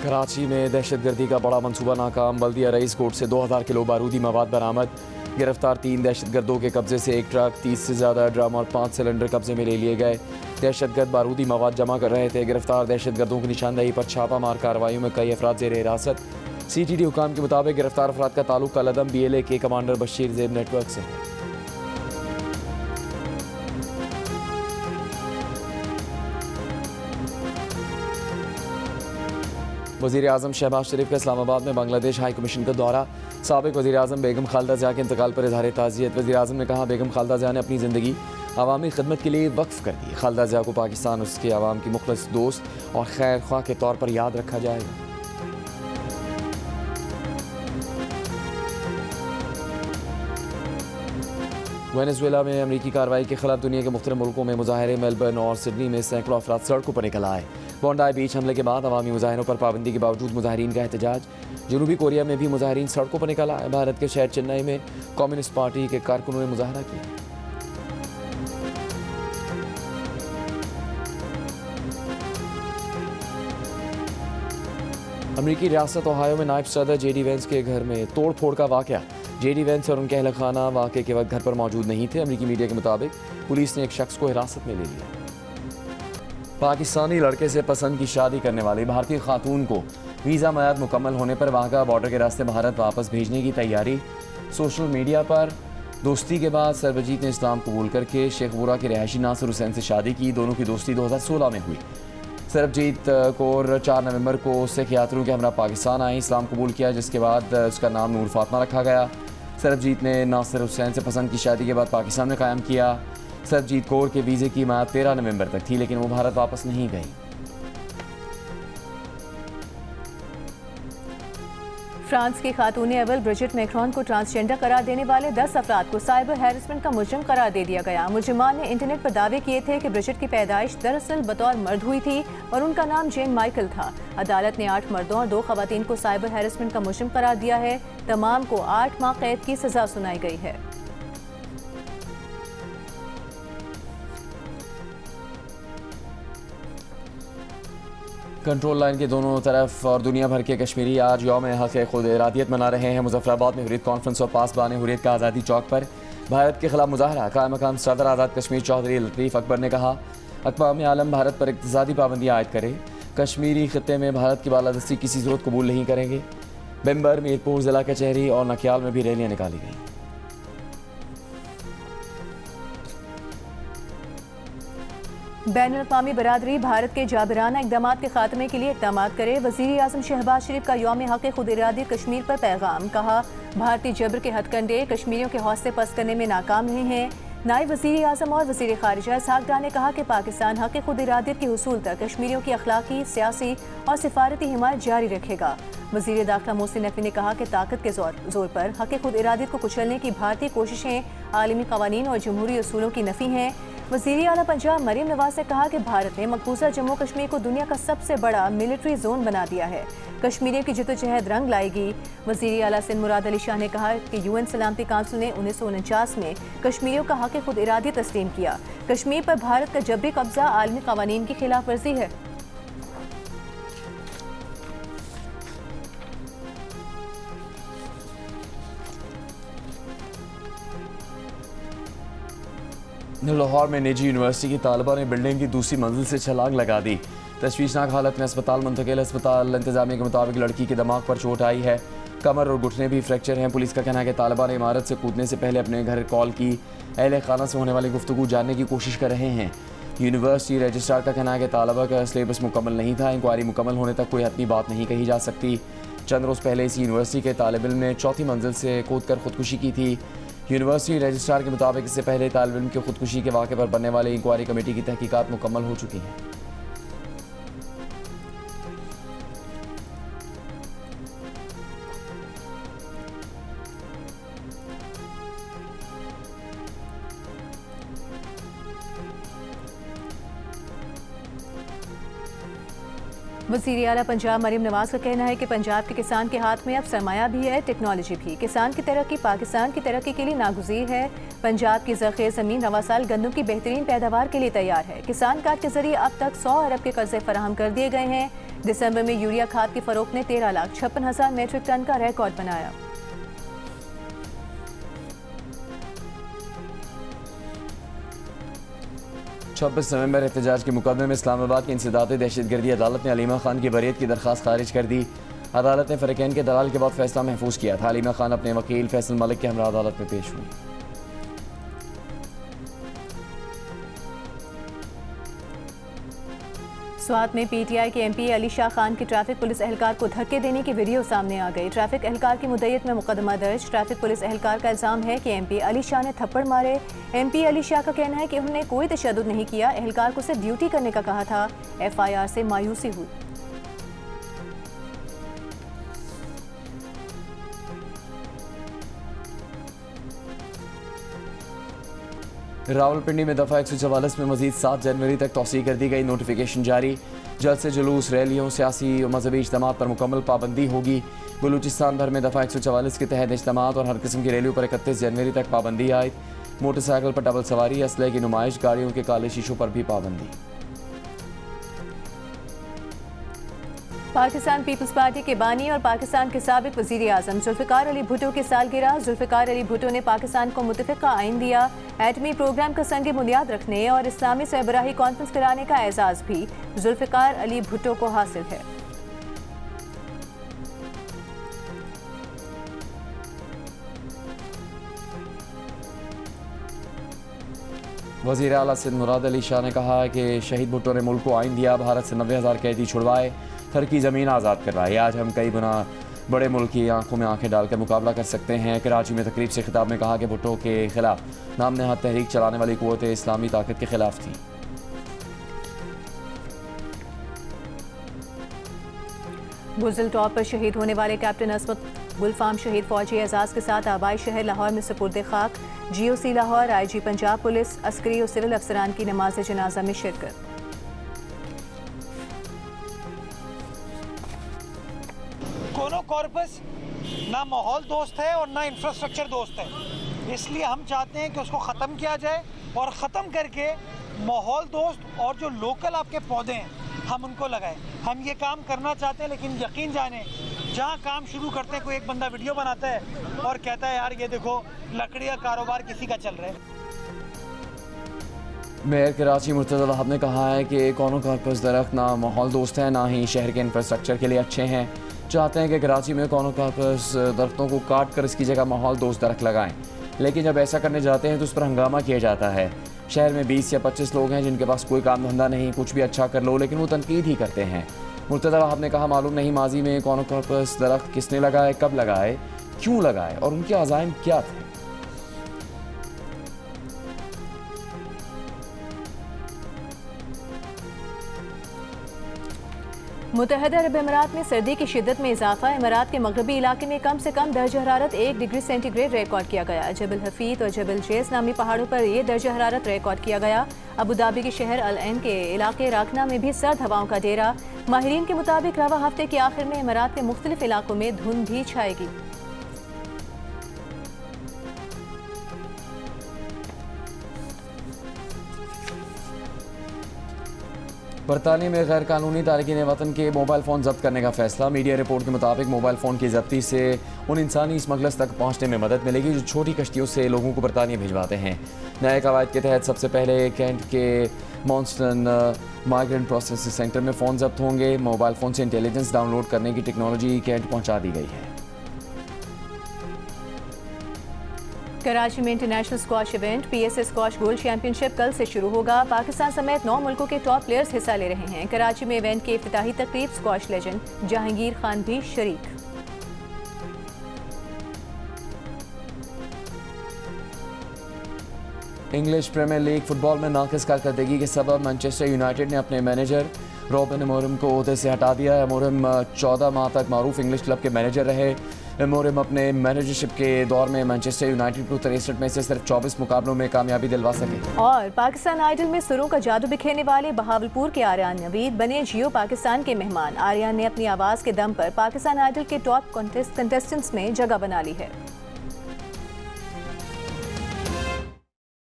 कराची में दहशतगर्दी का बड़ा मंसूबा नाकाम। बल्दिया रईस कोर्ट से 2000 किलो बारूदी मवाद बरामद। गिरफ्तार 3 दहशतगर्दों के कब्जे से 1 ट्रक, 30 से ज़्यादा ड्रम और 5 सिलेंडर कब्जे में ले लिए गए। दहशतगर्द बारूदी मवाद जमा कर रहे थे। गिरफ्तार दहशतगर्दों की निशानदेही पर छापामार कार्रवाई में कई अफराद ज़ेर हिरासत। CTD हुकाम के मुताबिक गिरफ्तार अफराद का ताल्लुक कलदम BLA के कमांडर बशीर ज़ेब नेटवर्क से है। वज़ीर आज़म शहबाज शरीफ का इस्लामाबाद में बांग्लादेश हाई कमीशन का दौरा। साबिक वज़ीर आज़म बेगम खालिदा ज़िया के इंतकाल पर इज़हार ताज़ियत। वज़ीर आज़म ने कहा, बेगम खालिदा ज़िया ने अपनी ज़िंदगी अवामी खिदमत के लिए वक्फ़ कर दी। खालिदा ज़िया को पाकिस्तान उसके अवाम की मुखलिस दोस्त और खैर ख्वाह के तौर पर याद रखा जाएगा। वेनेजुएला में अमरीकी कार्रवाई के खिलाफ दुनिया के मुख्तलिफ मुल्कों में मुजाहरे। मेलबर्न और सिडनी में सैकड़ों अफराद सड़कों पर निकल आए। बोंडाई बीच हमले के बाद अवामी मुजाहरों पर पाबंदी के बावजूद मुजाहरीन का एहतजाज। जनूबी कोरिया में भी मुजाहरीन सड़कों पर निकल आए। भारत के शहर चेन्नई में कम्युनिस्ट पार्टी के कारकुनों ने मुजाहरा किया। अमरीकी रियासत ओहायो में नायब सदर JD वेंस के घर में तोड़ फोड़ का वाकया। JD वेंस और उनके अहल खाना वाक़े के वक्त घर पर मौजूद नहीं थे। अमरीकी मीडिया के मुताबिक पुलिस ने एक शख्स को हिरासत में ले लिया। पाकिस्तानी लड़के से पसंद की शादी करने वाली भारतीय खातून को वीज़ा मयाद मुकम्मल होने पर वाघा बॉर्डर के रास्ते भारत वापस भेजने की तैयारी। सोशल मीडिया पर दोस्ती के बाद सरबजीत ने इस्लाम कबूल करके शेखपुरा के रहायशी नासिर हुसैन से शादी की। दोनों की दोस्ती 2016 में हुई। सरबजीत कौर 4 नवंबर को सिख यात्रियों के हमरा पाकिस्तान आई, इस्लाम कबूल किया, जिसके बाद उसका नाम नूर फातमा रखा गया। सरबजीत ने नासिर हुसैन से पसंद की शादी के बाद पाकिस्तान में कायम किया। सरबजीत कौर के वीज़े की मियाद 13 नवंबर तक थी, लेकिन वो भारत वापस नहीं गई। फ्रांस की खातून अव्वल ब्रिजिट मैक्रोन को ट्रांसजेंडर करार देने वाले 10 अफराद को साइबर हैरेसमेंट का मुजरिम करार दे दिया गया। मुजरिमान ने इंटरनेट पर दावे किए थे कि ब्रिजिट की पैदाइश दरअसल बतौर मर्द हुई थी और उनका नाम जेन माइकल था। अदालत ने 8 मर्दों और 2 खवातीन को साइबर हैरेसमेंट का मुजरिम करार दिया है। तमाम को 8 माह कैद की सजा सुनाई गई है। कंट्रोल लाइन के दोनों तरफ और दुनिया भर के कश्मीरी आज यौम हक़ खुद इरादियत मना रहे हैं। मुज़फ़्फ़राबाद में हुर्रियत कॉन्फ्रेंस और पासबान हुर्रियत का आज़ादी चौक पर भारत के खिलाफ मुजाहरा। कायम मकाम सदर आज़ाद कश्मीर चौधरी लतीफ़ अकबर ने कहा, अक़वाम आलम भारत पर इक़्तिसादी पाबंदियाँ आयद करे। कश्मीरी खित्ते में भारत की बालादस्ती किसी ज़रूरत कबूल नहीं करेंगे। बिम्बर, मीरपुर, ज़िला कचहरी और नकियाल में भी रैलियाँ निकाली गईं। बैनुल-अक़वामी बरादरी भारत के जाबिराना इक़दामात के खात्मे के लिए इक़दामात करे। वज़ीर आज़म शहबाज शरीफ का यौम हक़ खुद इरादी कश्मीर पर पैगाम। कहा, भारतीय जबर के हथकंडे कश्मीरियों के हौसले पस्त करने में नाकाम रहे हैं। नायब वज़ीर आज़म और वज़ीर ख़ारिजा इसहाक़ डार ने कहा कि पाकिस्तान हक़ खुद इरादियत के हुसूल तक कश्मीरियों की अखलाकी, सियासी और सिफारती हिमायत जारी रखेगा। वज़ीर दाखिला मोहसिन नकवी ने कहा कि ताकत के जोर पर हक़ खुद इरादियत को कुचलने की भारतीय कोशिशें आलमी क़वानीन और जमहूरी असूलों की नफ़ी हैं। वज़ीर आला पंजाब मरीम नवाज़ ने कहा कि भारत ने मकबूजा जम्मू कश्मीर को दुनिया का सबसे बड़ा मिलिट्री जोन बना दिया है। कश्मीरियों की जद्दोजहद रंग लाएगी। वज़ीर आला सिंध मुराद अली शाह ने कहा कि UN सलामती काउंसिल ने 1949 में कश्मीरियों का हक़ खुद इरादी तस्लीम किया। कश्मीर पर भारत का जबरी कब्जा आलमी क़वानीन की खिलाफ वर्जी है। लाहौर में निजी यूनिवर्सिटी की तालिबा ने बिल्डिंग की दूसरी मंजिल से छलांग लगा दी। तशवीशनाक हालत में अस्पताल मुंतकिल। अस्पताल इंतजामिया के मुताबिक लड़की के दिमाग पर चोट आई है। कमर और घुटने भी फ्रैक्चर हैं। पुलिस का कहना है कि तालिबा ने इमारत से कूदने से पहले अपने घर कॉल की। अहले खाना से होने वाली गुफ्तगू जानने की कोशिश कर रहे हैं। यूनिवर्सिटी रजिस्ट्रार का कहना है कि तालिबा का सिलेबस मुकम्मल नहीं था। इंक्वायरी मुकम्मल होने तक कोई हतमी बात नहीं कही जा सकती। चंद रोज़ पहले इस यूनिवर्सिटी के तालिब इल्म ने चौथी मंजिल से कूद कर खुदकुशी की थी। यूनिवर्सिटी रजिस्ट्रार के मुताबिक इससे पहले तालिब इल्म की खुदकुशी के वाक़े पर बनने वाली इंक्वायरी कमेटी की तहकीकात मुकम्मल हो चुकी हैं। वज़ीर आला पंजाब मरीम नवाज का कहना है कि पंजाब के किसान के हाथ में अब सरमाया भी है, टेक्नोलॉजी भी। किसान की तरक्की पाकिस्तान की तरक्की के लिए नागुज़ीर है। पंजाब की ज़ख़ीर ज़मीन रवा साल गंदम की बेहतरीन पैदावार के लिए तैयार है। किसान कार्ड के जरिए अब तक 100 अरब के कर्जे फराहम कर दिए गए हैं। दिसंबर में यूरिया खाद की फरोख्त ने 13,56,000 मीट्रिक टन का रिकॉर्ड बनाया। नवंबर एहतजाज के मुकदमे में इस्लामाबाद की इंसदादी दहशतगर्दी अदालत ने अलीमा खान की बरीयत की दरख्वास्त खारिज कर दी। अदालत ने फ़रीक़ैन के दलाल के बाद फैसला महफूज किया था। अलीमा खान अपने वकील फैसल मलिक के हमरा अदालत में पेश हुई। स्वात में पीटीआई के एमपी अली शाह खान की ट्रैफिक पुलिस एहलकार को धक्के देने की वीडियो सामने आ गई। ट्रैफिक एहलकार की मुद्दत में मुकदमा दर्ज। ट्रैफिक पुलिस एहलकार का इल्जाम है कि एमपी अली शाह ने थप्पड़ मारे। एमपी अली शाह का कहना है कि उन्होंने कोई तशद्दुद नहीं किया, एहलकार को सिर्फ ड्यूटी करने का कहा था। FIR से मायूसी हुई। रावलपिंडी में दफ़ा 144 में मजीद 7 जनवरी तक तौसी कर दी गई। नोटिफिकेशन जारी। जलसे जुलूस, रैलियों, सियासी और मजहबी इज्तिमात पर मुकम्मल पाबंदी होगी। बलूचिस्तान भर में दफ़ा 144 के तहत इज्तिमात और हर किस्म की रैलियों पर 31 जनवरी तक पाबंदी आयद। मोटरसाइकिल पर डबल सवारी, असलहे की नुमाइश, गाड़ियों के काले शीशों पर भी पाबंदी। पाकिस्तान पीपल्स पार्टी के बानी और पाकिस्तान के साबिक वज़ीर आज़म जुल्फ़िकार अली भुट्टो की सालगिरह। जुल्फ़िकार अली भुट्टो ने पाकिस्तान को मुत्तफ़िक़ा आइन दिया। एटमी प्रोग्राम का संग बुनियाद रखने और इस्लामी सरबराही कॉन्फ्रेंस कराने का एजाज़ भी जुल्फ़िकार अली भुट्टो को हासिल है। वज़ीर आला सिंध मुराद अली शाह ने कहा है कि शहीद भुट्टो ने मुल्क को आइन दिया, भारत से 90,000 कैदी छुड़वाए, थर की ज़मीन आज़ाद करवाई। आज हम कई गुना बड़े मुल्क की आंखों में आंखें डालकर मुकाबला कर सकते हैं। कराची में तकरीब से खिताब में कहा कि भुट्टो के खिलाफ नाम नहाद तहरीक चलाने वाली कुव्वत इस्लामी ताकत के खिलाफ थी। बुज़ल टॉप पर शहीद होने वाले कैप्टन असमत गुलफाम शहीद फौजी एजाज के साथ आबाई शहर लाहौर में सुपुर्द खाक। GOC Lahore, IG Punjab police, Askari और सिविल अफसरान की नमाज जनाजा में शिरकत। कोनो कॉर्पस ना माहौल दोस्त है और ना इंफ्रास्ट्रक्चर दोस्त है, इसलिए हम चाहते हैं कि उसको ख़त्म किया जाए और ख़त्म करके माहौल दोस्त और जो लोकल आपके पौधे हैं हम उनको लगाएं। हम ये काम करना चाहते हैं, लेकिन यकीन जाने जहाँ काम शुरू करते हैं कोई एक बंदा वीडियो बनाता है और कहता है यार ये देखो लकड़ी का कारोबार किसी का चल रहा है। मेयर कराची मुर्तज़ा वहाब ने कहा है कि कोनो कॉर्पस दरख्त ना माहौल दोस्त हैं, ना ही शहर के इंफ्रास्ट्रक्चर के लिए अच्छे हैं। चाहते हैं कि कराची में कोनो कॉर्पस दरख्तों को काट कर इसकी जगह माहौल दोस्त दरख्त लगाएं, लेकिन जब ऐसा करने जाते हैं तो उस पर हंगामा किया जाता है। शहर में 20 या 25 लोग हैं जिनके पास कोई काम धंधा नहीं, कुछ भी अच्छा कर लो लेकिन वो तनकीद ही करते हैं। मुर्तज़ा वहाब ने कहा मालूम नहीं माजी में कोनो कॉर्पस दरख्त किसने लगाए, कब लगाए, क्यों लगाए और उनके अज़ाइम क्या थे। मुत्तहदा अरब अमीरात में सर्दी की शिद्दत में इजाफा। इमारात के मगरबी इलाके में कम से कम दर्जा हरारत 1 डिग्री सेंटीग्रेड रिकॉर्ड किया गया। जबल हफीद और जबल जेस नामी पहाड़ों पर यह दर्जा हरारत रिकॉर्ड किया गया। अबू धाबी के शहर अल ऐन के इलाके राखना में भी सर्द हवाओं का डेरा। माहिरीन के मुताबिक रवा हफ्ते के आखिर में इमारात के मुख्तलिफ इलाकों में धुंध भी छाएगी। बरतानिया में गैर कानूनी तारकीन वतन के मोबाइल फ़ोन जब्त करने का फैसला। मीडिया रिपोर्ट के मुताबिक मोबाइल फ़ोन की जब्ती से उन इंसानी स्मगलर्स तक पहुंचने में मदद मिलेगी जो छोटी कश्तियों से लोगों को बरतानिया भिजवाते हैं। नए कवायद के तहत सबसे पहले कैंट के मॉन्स्टन माइग्रेंट प्रोसेसिंग सेंटर में फ़ोन जब्त होंगे। मोबाइल फ़ोन से इंटेलिजेंस डाउनलोड करने की टेक्नोलॉजी कैंट पहुँचा दी गई है। कराची में international squash event PSA squash gold championship कल से शुरू होगा। पाकिस्तान समेत 9 मुल्कों के टॉप प्लेयर्स हिस्सा ले रहे हैं। कराची में इवेंट की इफ्तिताही तकरीब स्क्वाश लेजेंड जहांगीर खान भी शरीक। इंग्लिश प्रीमियर लीग फुटबॉल में नाकिस कारकर्दगी के सबब मैनचेस्टर यूनाइटेड ने अपने मैनेजर रॉबिन अमोरिम को ओहदे से हटा दिया है। अमोरिम 14 माह तक मारूफ इंग्लिश क्लब के मैनेजर रहे। अमोरिम अपने मैनेजरशिप के दौर में मैनचेस्टर यूनाइटेड को 63 में से सिर्फ 24 मुकाबलों में कामयाबी दिलवा सके। और पाकिस्तान आइडल में सुरों का जादू बिखेरने वाले बहावलपुर के आर्यन नवीद बने जियो पाकिस्तान के मेहमान। आर्यन ने अपनी आवाज़ के दम पर पाकिस्तान आइडल के टॉप कंटेस्टेंट्स में जगह बना ली है।